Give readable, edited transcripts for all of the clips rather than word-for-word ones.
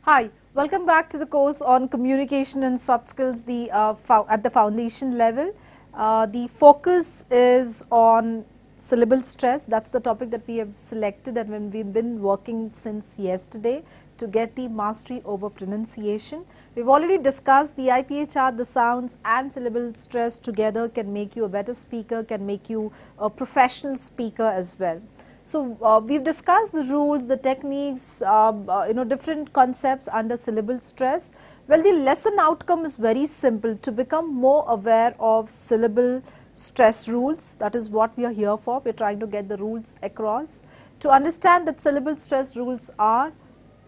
Hi, welcome back to the course on communication and soft skills at the foundation level. The focus is on syllable stress. That's the topic that we have selected and when we've been working since yesterday to get the mastery over pronunciation. We've already discussed the IPA chart, the sounds and syllable stress together can make you a better speaker, can make you a professional speaker as well. So, we've discussed the rules, the techniques, different concepts under syllable stress. Well, the lesson outcome is very simple: to become more aware of syllable stress rules. That is what we are here for. We're trying to get the rules across. To understand that syllable stress rules are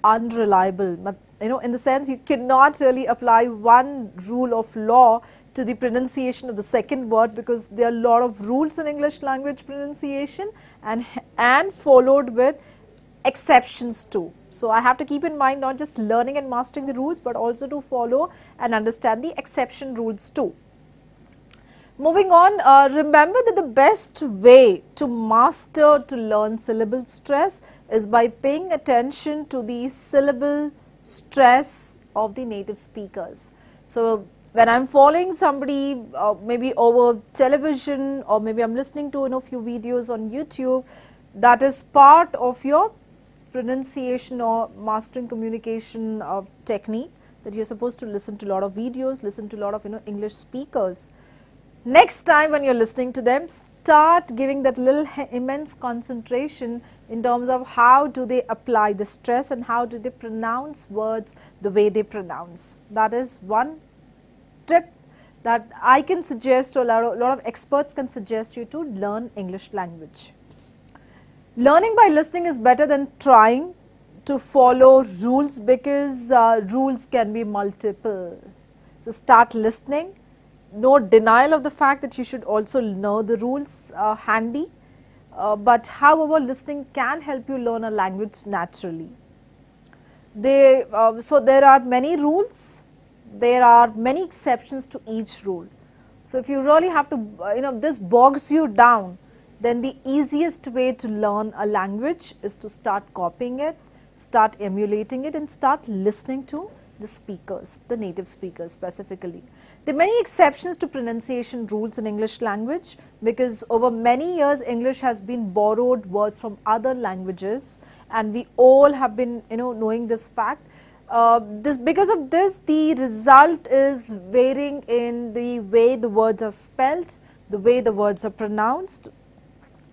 unreliable, but in the sense you cannot really apply one rule of law to the pronunciation of the second word, because there are a lot of rules in English language pronunciation and followed with exceptions too. So I have to keep in mind not just learning and mastering the rules, but also to follow and understand the exception rules too. Moving on, remember that the best way to master, to learn syllable stress is by paying attention to the syllable stress of the native speakers. So when I'm following somebody maybe over television, or maybe I'm listening to a few videos on YouTube, that is part of your pronunciation or mastering communication technique, that you're supposed to listen to a lot of videos, listen to a lot of English speakers. Next time when you're listening to them, start giving that little immense concentration in terms of how do they apply the stress and how do they pronounce words the way they pronounce. That is one tip that I can suggest, or a lot of experts can suggest you to learn English language. Learning by listening is better than trying to follow rules, because rules can be multiple. So start listening. No denial of the fact that you should also know the rules handy, but however listening can help you learn a language naturally. So there are many rules. There are many exceptions to each rule. So if you really have to, this bogs you down, then the easiest way to learn a language is to start copying it, start emulating it, and start listening to the speakers, the native speakers specifically. There are many exceptions to pronunciation rules in English language, because over many years English has been borrowed words from other languages, and we all have been knowing this fact. Because of this, the result is varying in the way the words are spelled, the way the words are pronounced.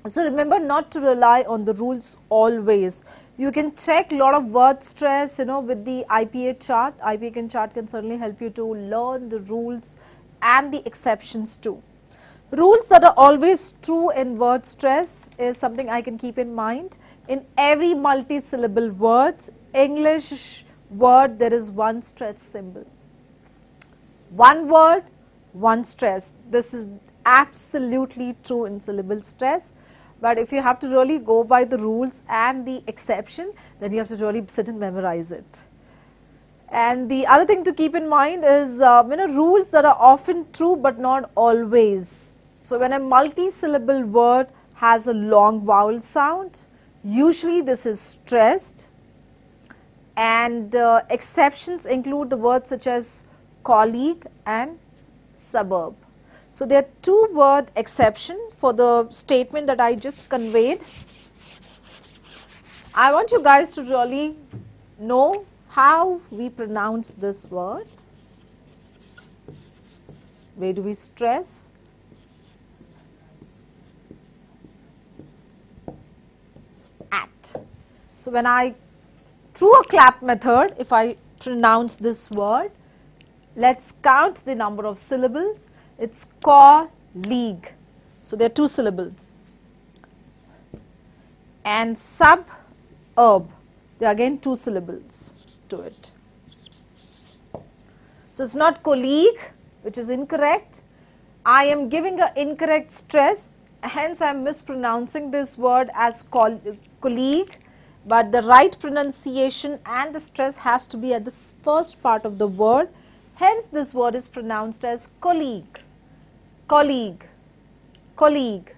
So remember not to rely on the rules always. You can check a lot of word stress with the IPA chart. IPA chart can certainly help you to learn the rules and the exceptions too. Rules that are always true in word stress is something I can keep in mind. In every multi-syllable words, English word, there is one stress symbol. One word, one stress. This is absolutely true in syllable stress. But if you have to really go by the rules and the exception, then you have to really sit and memorize it. And the other thing to keep in mind is rules that are often true but not always. So when a multi-syllable word has a long vowel sound, usually this is stressed. And exceptions include the words such as colleague and suburb. So there are two word exception for the statement that I just conveyed. I want you guys to really know how we pronounce this word. Where do we stress? At. So when through a clap method, if I pronounce this word, let's count the number of syllables. It's colleague. So there are two syllables. And suburb, there are again two syllables to it. So it's not colleague, which is incorrect. I am giving an incorrect stress, hence I am mispronouncing this word as colleague. But the right pronunciation and the stress has to be at the first part of the word. Hence this word is pronounced as colleague, colleague, colleague.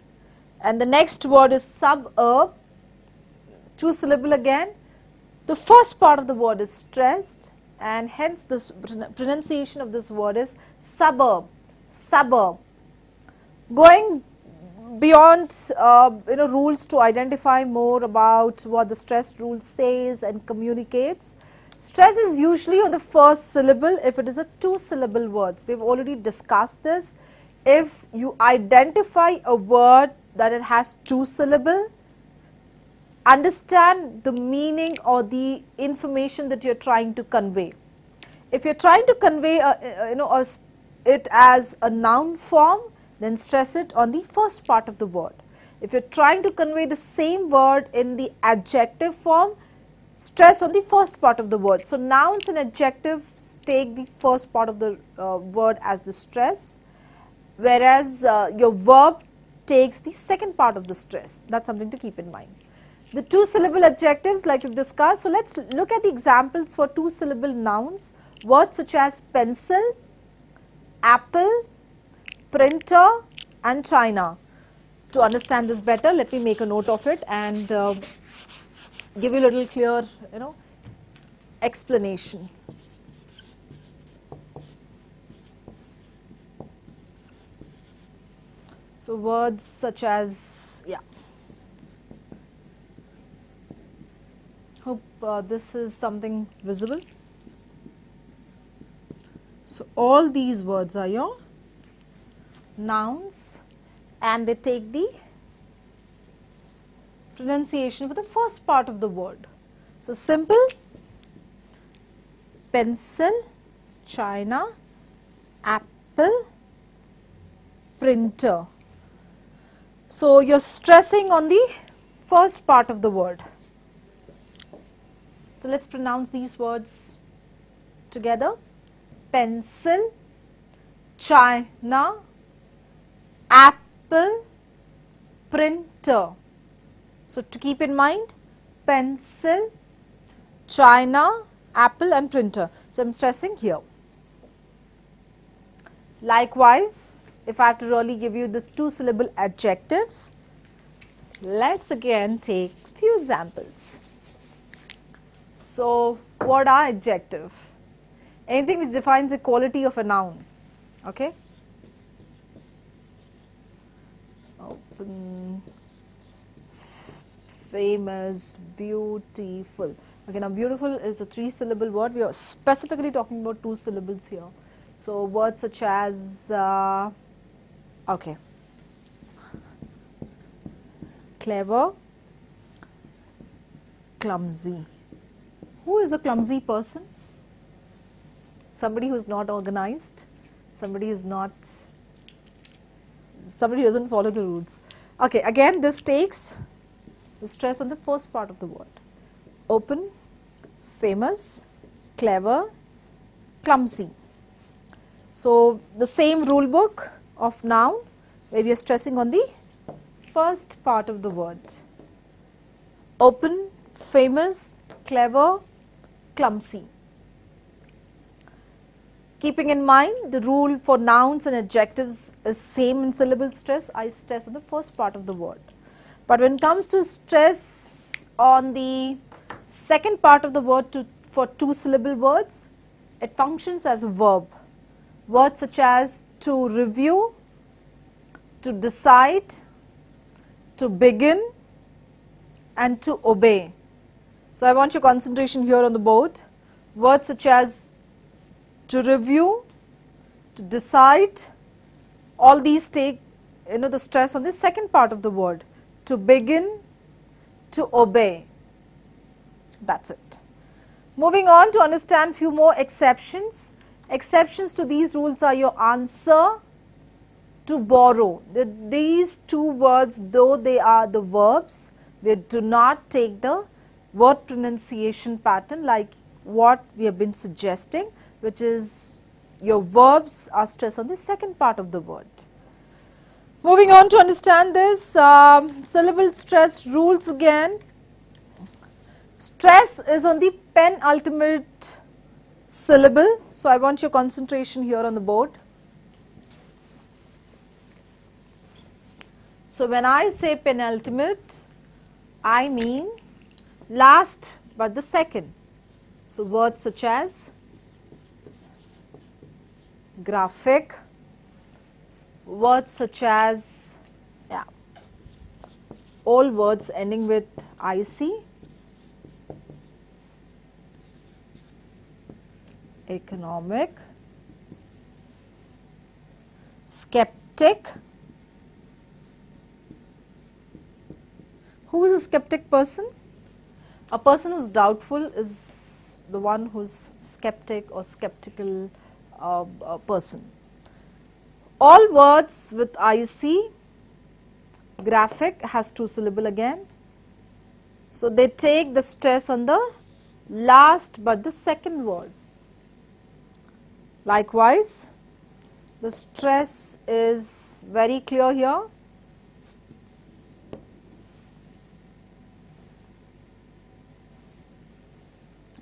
And the next word is suburb, two syllable again. The first part of the word is stressed, and hence the pronunciation of this word is suburb, suburb. Going beyond rules to identify more about what the stress rule says and communicates, stress is usually on the first syllable if it is a two-syllable word. We have already discussed this. If you identify a word that it has two syllable, understand the meaning or the information that you are trying to convey. If you are trying to convey it as a noun form, then stress it on the first part of the word. If you are trying to convey the same word in the adjective form, stress on the first part of the word. So nouns and adjectives take the first part of the word as the stress, whereas your verb takes the second part of the stress. That's something to keep in mind. The two-syllable adjectives, like we've discussed, so let's look at the examples for two-syllable nouns. Words such as pencil, apple, printer and China. To understand this better, let me make a note of it and give you a little clear, explanation. So words such as, hope this is something visible. So all these words are your nouns and they take the pronunciation for the first part of the word. So simple, pencil, China, apple, printer. So you're stressing on the first part of the word. So let's pronounce these words together. Pencil, China, apple, printer. So to keep in mind, pencil, China, apple and printer. So I'm stressing here. Likewise, if I have to really give you this two-syllable adjectives, let's again take few examples. So what are adjective? Anything which defines the quality of a noun. Okay. Open, famous, beautiful. Okay, now beautiful is a three-syllable word. We are specifically talking about two syllables here. So words such as, okay, clever, clumsy. Who is a clumsy person? Somebody who is not organized, somebody who doesn't follow the rules. Okay, again this takes the stress on the first part of the word. Open, famous, clever, clumsy. So the same rule book of noun where we are stressing on the first part of the word. Open, famous, clever, clumsy. Keeping in mind the rule for nouns and adjectives is same in syllable stress. I stress on the first part of the word. But when it comes to stress on the second part of the word for two-syllable words, it functions as a verb. Words such as to review, to decide, to begin and to obey. So I want your concentration here on the board. Words such as to review, to decide, all these take the stress on the second part of the word. To begin, to obey. That's it. Moving on to understand few more exceptions. Exceptions to these rules are your answer, to borrow. These two words, though they are the verbs, they do not take the word pronunciation pattern like what we have been suggesting, which is your verbs are stressed on the second part of the word. Moving on to understand this, syllable stress rules again. Stress is on the penultimate syllable. So I want your concentration here on the board. So when I say penultimate, I mean last but the second. So words such as graphic, words such as, all words ending with IC, economic, skeptic. Who is a skeptic person? A person who is doubtful is the one who is skeptic or skeptical person. All words with IC, graphic has 2 syllable again. So they take the stress on the last but the second word. Likewise, the stress is very clear here.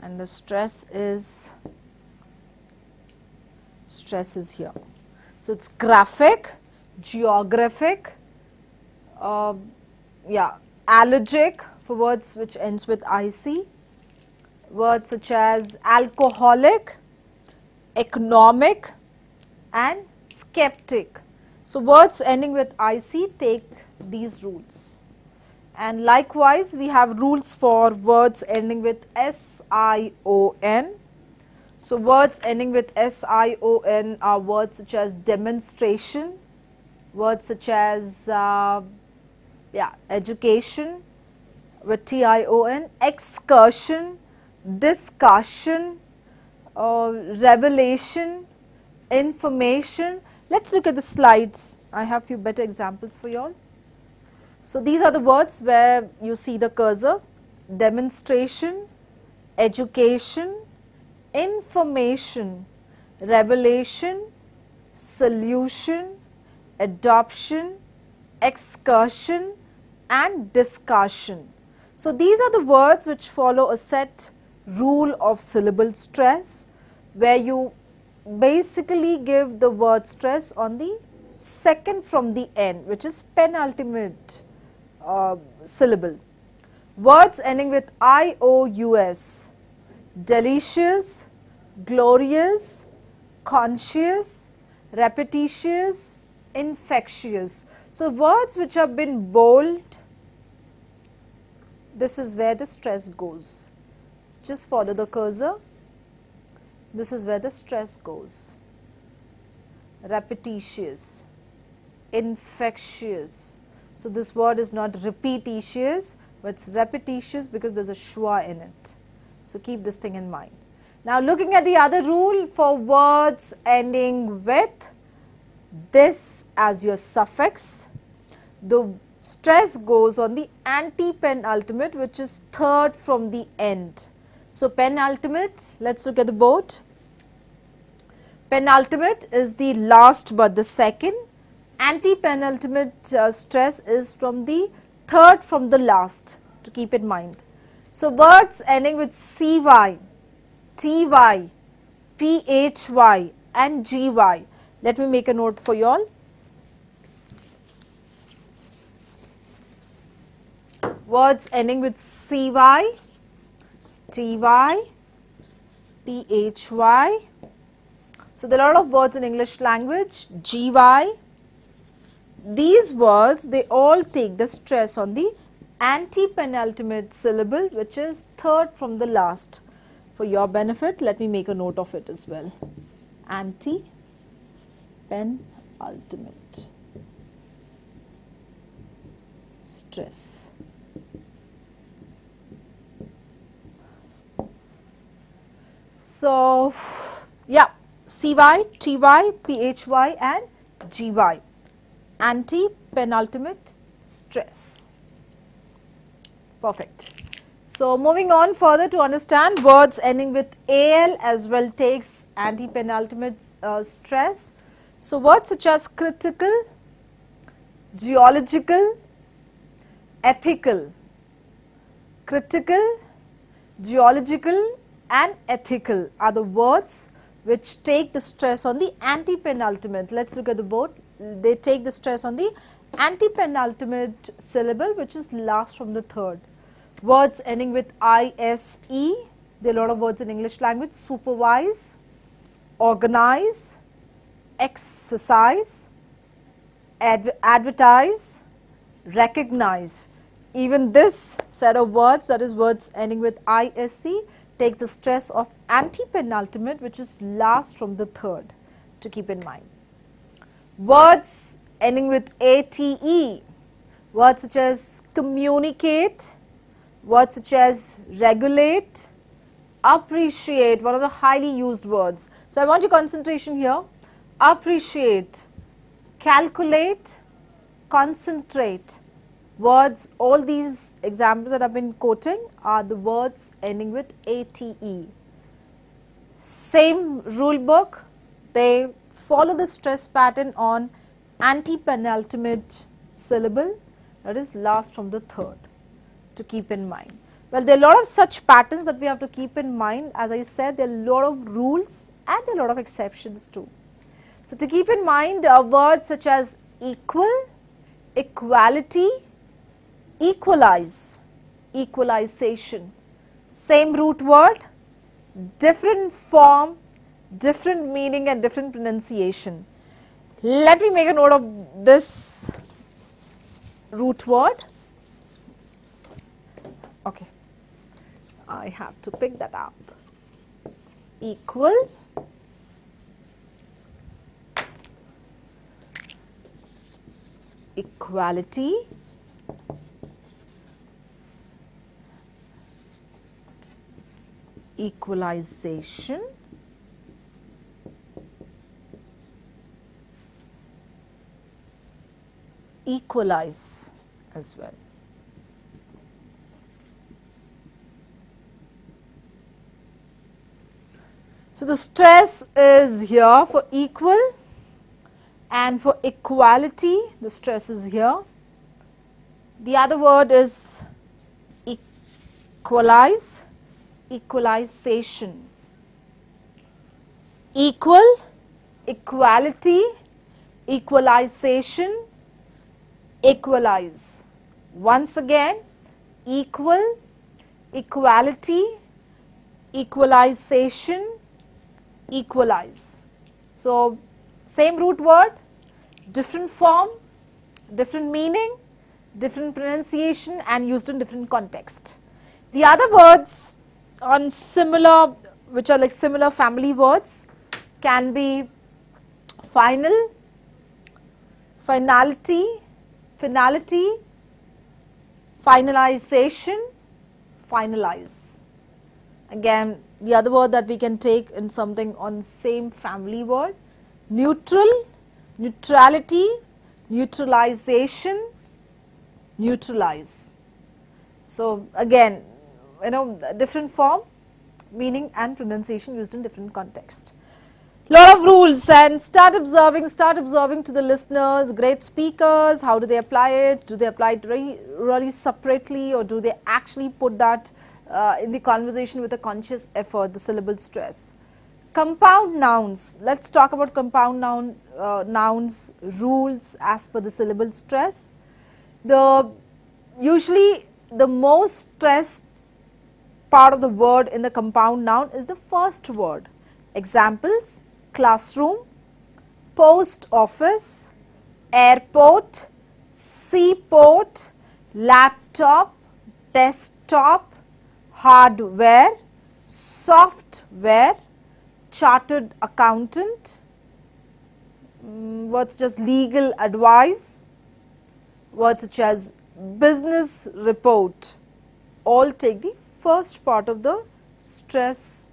And the stress is here. So it's graphic, geographic, allergic for words which ends with IC, words such as alcoholic, economic and skeptic. So words ending with IC take these rules. And likewise, we have rules for words ending with SION. So words ending with SION are words such as demonstration, words such as education with TION, excursion, discussion, revelation, information. Let's look at the slides. I have few better examples for you all. So these are the words where you see the cursor: demonstration, education, information, revelation, solution, adoption, excursion and discussion. So these are the words which follow a set rule of syllable stress, where you basically give the word stress on the second from the end, which is penultimate syllable. Words ending with IOUS: delicious, glorious, conscious, repetitious, infectious. So words which have been bold, this is where the stress goes. Just follow the cursor. This is where the stress goes. Repetitious, infectious. So this word is not repetitious, but it's repetitious because there's a schwa in it. So keep this thing in mind. Now looking at the other rule for words ending with this as your suffix, the stress goes on the anti-penultimate, which is third from the end. So penultimate, let's look at the board. Penultimate is the last but the second. Anti-penultimate stress is from the third from the last, to keep in mind. So words ending with CY, TY, PHY and GY. Let me make a note for you all. Words ending with CY, TY, PHY. So there are a lot of words in English language. GY. These words, they all take the stress on the anti-penultimate syllable, which is third from the last. For your benefit, let me make a note of it as well. Anti-penultimate stress. So, yeah, CY, TY, PHY and GY. Anti-penultimate stress. Perfect. So moving on further to understand, words ending with AL as well takes anti-penultimate stress. So words such as critical, geological, ethical. Critical, geological and ethical are the words which take the stress on the anti-penultimate. Let's look at the board. They take the stress on the anti-penultimate syllable, which is last from the third. Words ending with ISE, there are a lot of words in English language. Supervise, organize, exercise, advertise, recognize. Even this set of words, that is words ending with ISE, takes the stress of antepenultimate, which is last from the third, to keep in mind. Words ending with ATE, words such as communicate, words such as regulate, appreciate, one of the highly used words. So I want your concentration here. Appreciate, calculate, concentrate. Words, all these examples that I've been quoting are the words ending with ATE. Same rule book, they follow the stress pattern on antepenultimate syllable, that is last from the third, to keep in mind. Well, there are a lot of such patterns that we have to keep in mind. As I said, there are a lot of rules and a lot of exceptions too. So to keep in mind, words such as equal, equality, equalize, equalization, same root word, different form, different meaning and different pronunciation. Let me make a note of this root word. Okay, I have to pick that up. Equal, equality, equalization, equalize as well. So the stress is here for equal, and for equality the stress is here. The other word is equalize, equalization. Equal, equality, equalization, equalize. Once again, equal, equality, equalization, equalize. So same root word, different form, different meaning, different pronunciation and used in different context. The other words on similar, which are like similar family words, can be final, finality, finality, finalization, finalize. Again, the other word that we can take in something on same family word, neutral, neutrality, neutralization, neutralize. So again, you know, different form, meaning and pronunciation used in different context. Lot of rules, and start observing to the listeners, great speakers, how do they apply it? Do they apply it really separately, or do they actually put that in the conversation with a conscious effort, the syllable stress? Compound nouns, let's talk about compound nouns rules as per the syllable stress. Usually the most stressed part of the word in the compound noun is the first word. Examples: classroom, post office, airport, seaport, laptop, desktop, hardware, software, chartered accountant, words such as legal advice, words such as business report, all take the first part of the stress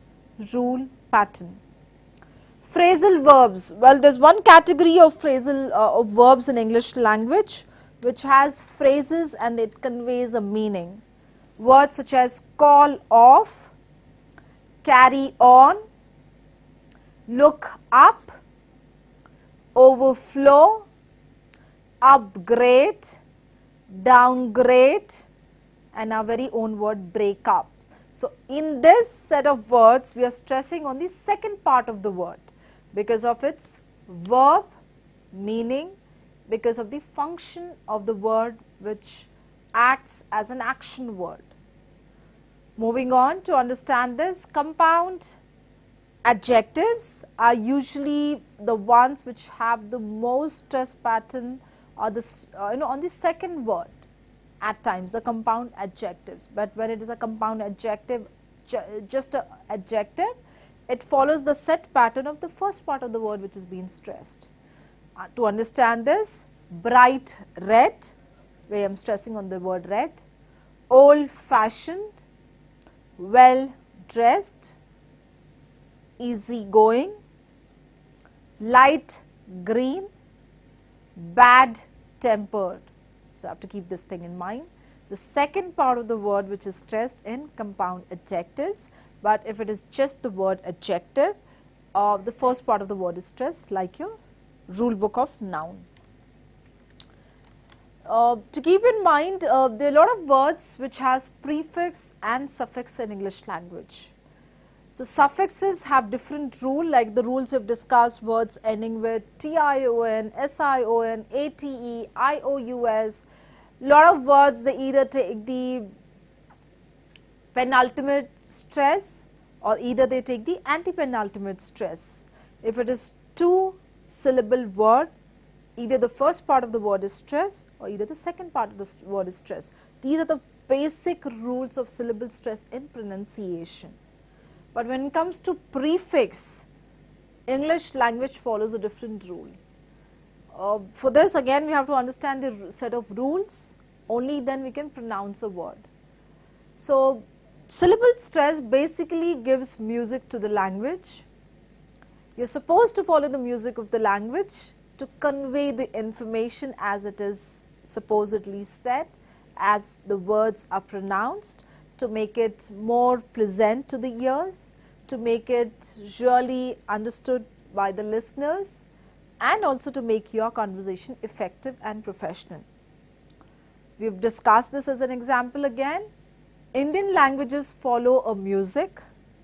rule pattern. Phrasal verbs, well, there's one category of phrasal of verbs in English language which has phrases and it conveys a meaning. Words such as call off, carry on, look up, overflow, upgrade, downgrade, and our very own word break up. So in this set of words we are stressing on the second part of the word because of its verb meaning, because of the function of the word which acts as an action word. Moving on to understand this, compound adjectives are usually the ones which have the most stress pattern or the on the second word at times, the compound adjectives. But when it is a compound adjective, just an adjective, it follows the set pattern of the first part of the word which is being stressed. To understand this, bright red, where I am stressing on the word red, old fashioned, well dressed, easy going, light green, bad tempered. So I have to keep this thing in mind. The second part of the word which is stressed in compound adjectives, but if it is just the word adjective, the first part of the word is stressed, like your rule book of noun. To keep in mind, there are a lot of words which has prefix and suffix in English language. So suffixes have different rule, like the rules we have discussed, words ending with tion, sion, ate, ious. Lot of words, they either take the penultimate stress or either they take the anti-penultimate stress. If it is two-syllable word, either the first part of the word is stress or either the second part of the word is stress. These are the basic rules of syllable stress in pronunciation. But when it comes to prefix, English language follows a different rule. For this, again, we have to understand the set of rules, only then we can pronounce a word. So syllable stress basically gives music to the language. You are supposed to follow the music of the language to convey the information as it is supposedly said, as the words are pronounced, to make it more pleasant to the ears, to make it really understood by the listeners, and also to make your conversation effective and professional. We have discussed this as an example again. Indian languages follow a music,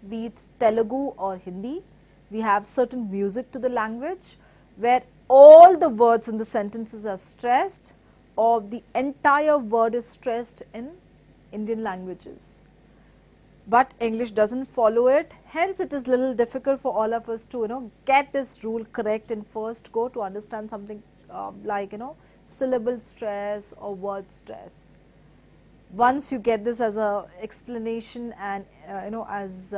be it Telugu or Hindi. We have certain music to the language where all the words in the sentences are stressed or the entire word is stressed in Indian languages. But English doesn't follow it, hence it is little difficult for all of us to get this rule correct in first go to understand something like syllable stress or word stress. Once you get this as a explanation and as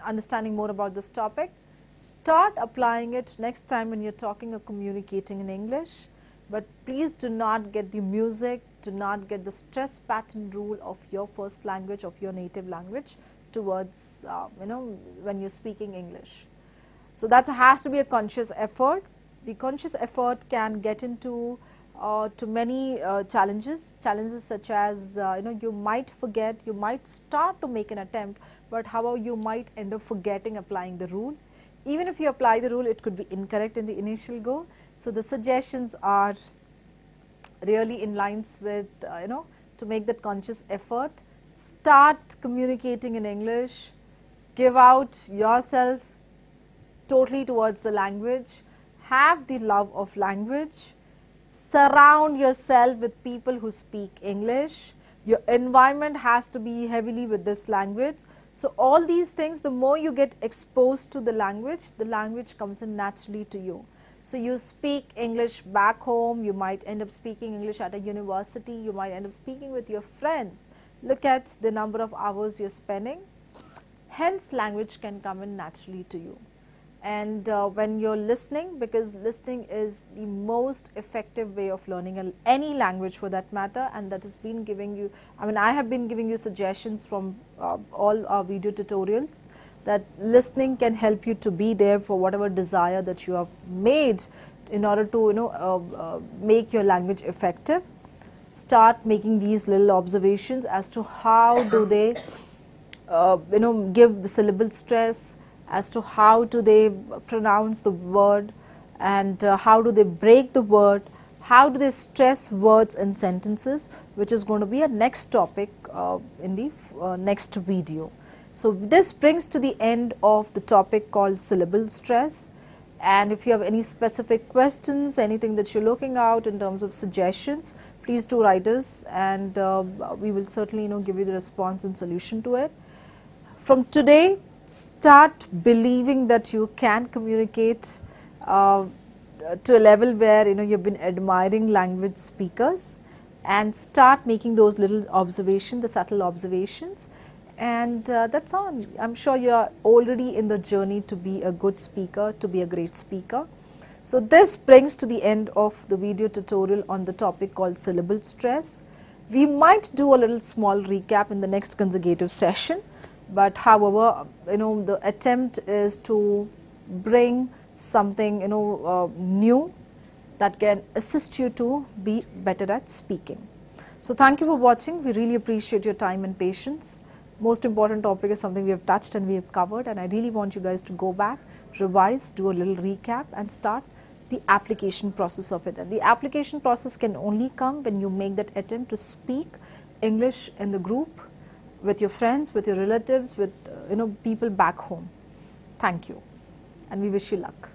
understanding more about this topic, start applying it next time when you're talking or communicating in English. But please do not get the music, do not get the stress pattern rule of your first language, of your native language towards, when you're speaking English. So that has to be a conscious effort. The conscious effort can get into to many challenges such as, you might forget, you might start to make an attempt, but however you might end up forgetting applying the rule. Even if you apply the rule, it could be incorrect in the initial go. So the suggestions are really in lines with, to make that conscious effort. Start communicating in English, give out yourself totally towards the language, have the love of language, surround yourself with people who speak English. Your environment has to be heavily with this language. So all these things, the more you get exposed to the language comes in naturally to you. So you speak English back home, you might end up speaking English at a university, you might end up speaking with your friends. Look at the number of hours you're spending. Hence, language can come in naturally to you. And when you're listening, because listening is the most effective way of learning any language for that matter, and that has been giving you, I have been giving you suggestions from all our video tutorials that listening can help you to be there for whatever desire that you have made in order to make your language effective. Start making these little observations as to how do they give the syllable stress, as to how do they pronounce the word, and how do they break the word, how do they stress words in sentences, which is going to be a next topic in the next video. So this brings to the end of the topic called syllable stress. And if you have any specific questions, anything that you're looking out in terms of suggestions, please please do write us, and we will certainly give you the response and solution to it. From today, start believing that you can communicate to a level where you've been admiring language speakers, and start making those little observations, the subtle observations, and that's all. I'm sure you are already in the journey to be a good speaker, to be a great speaker. So this brings to the end of the video tutorial on the topic called syllable stress. We might do a little small recap in the next consecutive session, but however, the attempt is to bring something new that can assist you to be better at speaking. So thank you for watching. We really appreciate your time and patience. Most important topic is something we have touched and we have covered, and I really want you guys to go back, revise, do a little recap, and start the application process of it. And the application process can only come when you make that attempt to speak English in the group, with your friends, with your relatives, with people back home. Thank you, and we wish you luck.